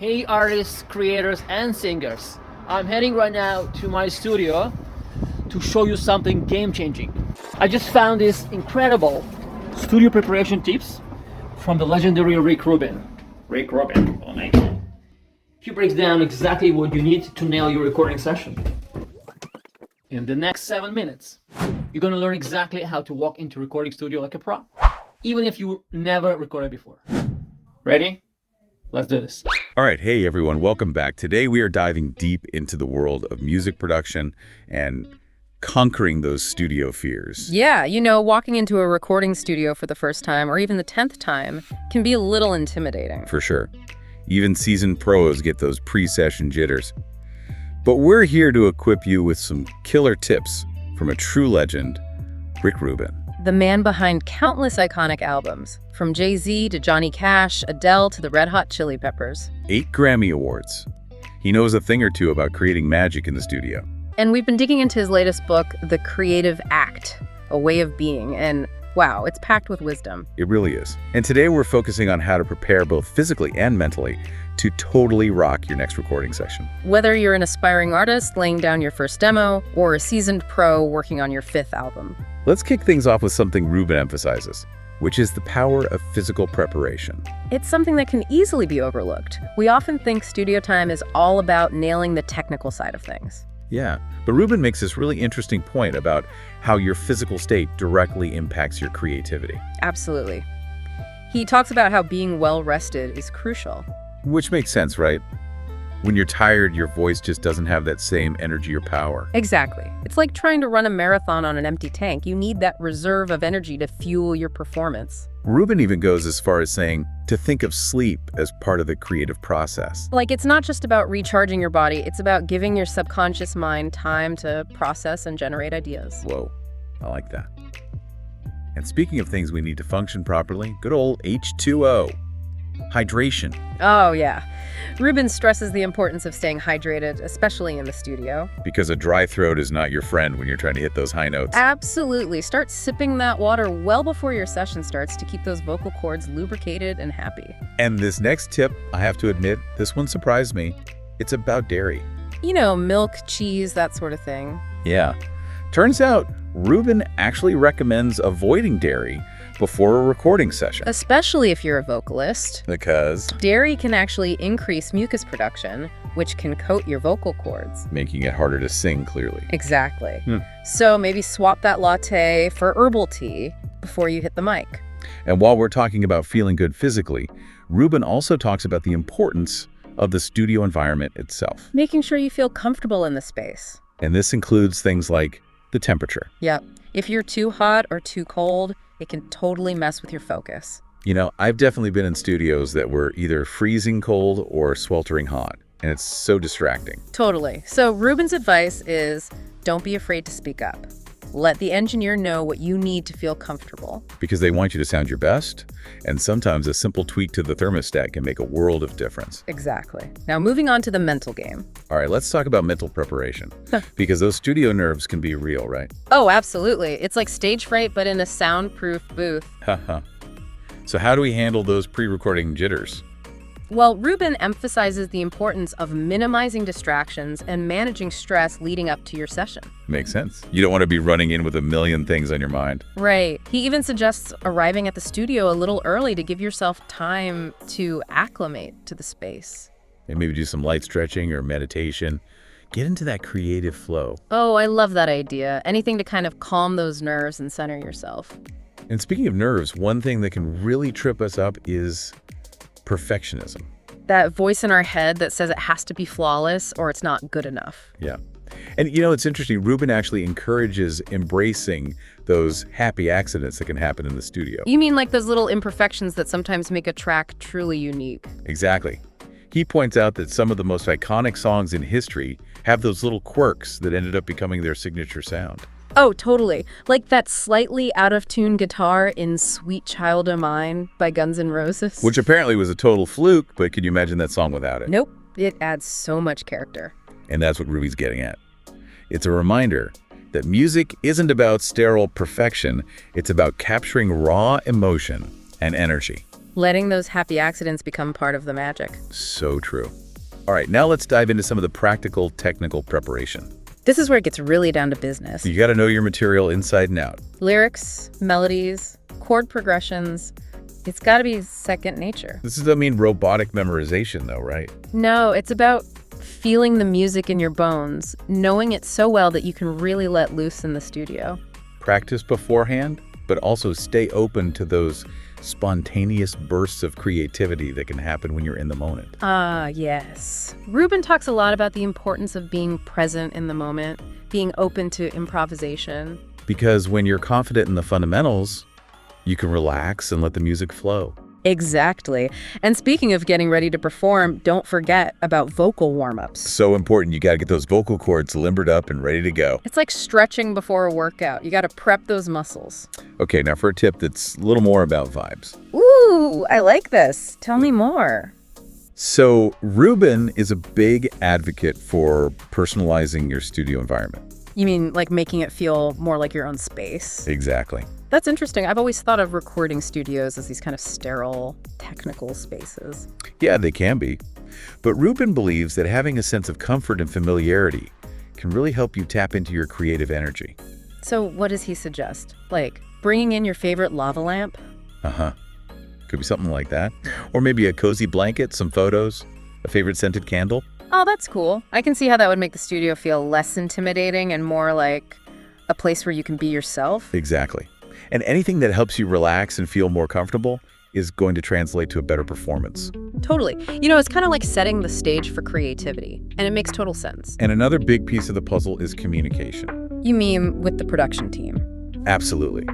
Hey artists, creators, and singers. I'm heading right now to my studio to show you something game-changing. I just found these incredible studio preparation tips from the legendary Rick Rubin. Rick Rubin, oh my God. He breaks down exactly what you need to nail your recording session. In the next 7 minutes, you're gonna learn exactly how to walk into a recording studio like a pro, even if you never recorded before. Ready? Let's do this. All right, hey everyone, welcome back. Today we are diving deep into the world of music production and conquering those studio fears. Yeah, walking into a recording studio for the first time or even the 10th time can be a little intimidating. For sure. Even seasoned pros get those pre-session jitters. But we're here to equip you with some killer tips from a true legend, Rick Rubin. The man behind countless iconic albums, from Jay-Z to Johnny Cash, Adele to the Red Hot Chili Peppers. 8 Grammy Awards. He knows a thing or two about creating magic in the studio. And we've been digging into his latest book, The Creative Act, A Way of Being, and wow, it's packed with wisdom. It really is. And today we're focusing on how to prepare both physically and mentally to totally rock your next recording session. Whether you're an aspiring artist laying down your first demo or a seasoned pro working on your 5th album. Let's kick things off with something Rubin emphasizes, which is the power of physical preparation. It's something that can easily be overlooked. We often think studio time is all about nailing the technical side of things. Yeah, but Rubin makes this really interesting point about how your physical state directly impacts your creativity. Absolutely. He talks about how being well rested is crucial. Which makes sense, right? When you're tired, your voice just doesn't have that same energy or power. Exactly. It's like trying to run a marathon on an empty tank. You need that reserve of energy to fuel your performance. Rubin even goes as far as saying to think of sleep as part of the creative process. Like, it's not just about recharging your body, it's about giving your subconscious mind time to process and generate ideas. Whoa, I like that. And speaking of things we need to function properly, good old H2O. Hydration. Oh, yeah. Rubin stresses the importance of staying hydrated, especially in the studio. Because a dry throat is not your friend when you're trying to hit those high notes. Absolutely. Start sipping that water well before your session starts to keep those vocal cords lubricated and happy. And this next tip, I have to admit, this one surprised me. It's about dairy. Milk, cheese, that sort of thing. Yeah. Turns out, Rubin actually recommends avoiding dairy before a recording session. Especially if you're a vocalist. Because dairy can actually increase mucus production, which can coat your vocal cords. Making it harder to sing clearly. Exactly. So maybe swap that latte for herbal tea before you hit the mic. And while we're talking about feeling good physically, Rubin also talks about the importance of the studio environment itself. Making sure you feel comfortable in the space. And this includes things like the temperature. Yep. If you're too hot or too cold, it can totally mess with your focus. I've definitely been in studios that were either freezing cold or sweltering hot, and it's so distracting. Totally. So Rubin's advice is don't be afraid to speak up. Let the engineer know what you need to feel comfortable. Because they want you to sound your best, and sometimes a simple tweak to the thermostat can make a world of difference. Exactly. Now moving on to the mental game. All right, let's talk about mental preparation. Because those studio nerves can be real, right? Oh, absolutely. It's like stage fright, but in a soundproof booth. So how do we handle those pre-recording jitters? Well, Rubin emphasizes the importance of minimizing distractions and managing stress leading up to your session. Makes sense. You don't want to be running in with a million things on your mind. Right. He even suggests arriving at the studio a little early to give yourself time to acclimate to the space. And maybe do some light stretching or meditation. Get into that creative flow. Oh, I love that idea. Anything to kind of calm those nerves and center yourself. And speaking of nerves, one thing that can really trip us up is perfectionism. That voice in our head that says it has to be flawless or it's not good enough. Yeah. And it's interesting, Rubin actually encourages embracing those happy accidents that can happen in the studio. You mean like those little imperfections that sometimes make a track truly unique? Exactly. He points out that some of the most iconic songs in history have those little quirks that ended up becoming their signature sound. Oh, totally. Like that slightly out-of-tune guitar in Sweet Child O' Mine by Guns N' Roses. Which apparently was a total fluke, but can you imagine that song without it? Nope. It adds so much character. And that's what Rubin's getting at. It's a reminder that music isn't about sterile perfection, it's about capturing raw emotion and energy. Letting those happy accidents become part of the magic. So true. All right, now let's dive into some of the practical, technical preparation. This is where it gets really down to business. You got to know your material inside and out. Lyrics, melodies, chord progressions. It's got to be second nature. This doesn't mean robotic memorization, though, right? No, it's about feeling the music in your bones, knowing it so well that you can really let loose in the studio. Practice beforehand, but also stay open to those spontaneous bursts of creativity that can happen when you're in the moment. Ah, yes. Rubin talks a lot about the importance of being present in the moment, being open to improvisation. Because when you're confident in the fundamentals, you can relax and let the music flow. Exactly. And speaking of getting ready to perform, don't forget about vocal warm-ups. So important, you got to get those vocal cords limbered up and ready to go. It's like stretching before a workout. You got to prep those muscles. Okay, now for a tip that's a little more about vibes. Ooh, I like this. Tell me more. So Rubin is a big advocate for personalizing your studio environment. You mean like making it feel more like your own space? Exactly. That's interesting. I've always thought of recording studios as these kind of sterile, technical spaces. Yeah, they can be. But Rubin believes that having a sense of comfort and familiarity can really help you tap into your creative energy. So what does he suggest? Like bringing in your favorite lava lamp? Uh-huh. Could be something like that. Or maybe a cozy blanket, some photos, a favorite scented candle. Oh, that's cool. I can see how that would make the studio feel less intimidating and more like a place where you can be yourself. Exactly. And anything that helps you relax and feel more comfortable is going to translate to a better performance. Totally. You know, it's kind of like setting the stage for creativity, and it makes total sense. And another big piece of the puzzle is communication. You mean with the production team? Absolutely.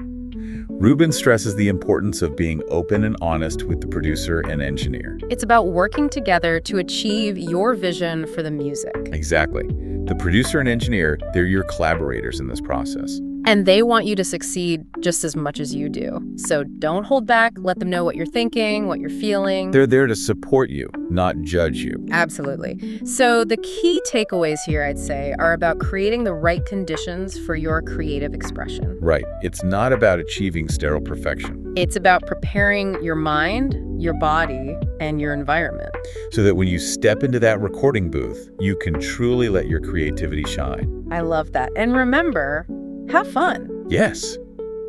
Rubin stresses the importance of being open and honest with the producer and engineer. It's about working together to achieve your vision for the music. Exactly. The producer and engineer, they're your collaborators in this process. And they want you to succeed just as much as you do. So don't hold back. Let them know what you're thinking, what you're feeling. They're there to support you, not judge you. Absolutely. So the key takeaways here, I'd say, are about creating the right conditions for your creative expression. Right. It's not about achieving sterile perfection. It's about preparing your mind, your body, and your environment. So that when you step into that recording booth, you can truly let your creativity shine. I love that. And remember, have fun. Yes,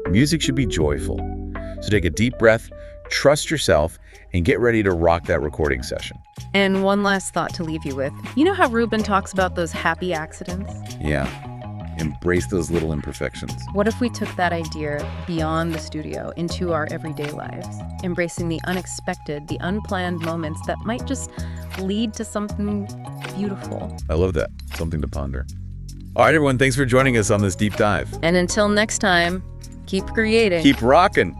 music should be joyful. So take a deep breath, trust yourself, and get ready to rock that recording session. And one last thought to leave you with. You know how Rubin talks about those happy accidents? Yeah, embrace those little imperfections. What if we took that idea beyond the studio into our everyday lives, embracing the unexpected, the unplanned moments that might just lead to something beautiful? I love that. Something to ponder. All right, everyone, thanks for joining us on this deep dive. And until next time, keep creating. Keep rocking.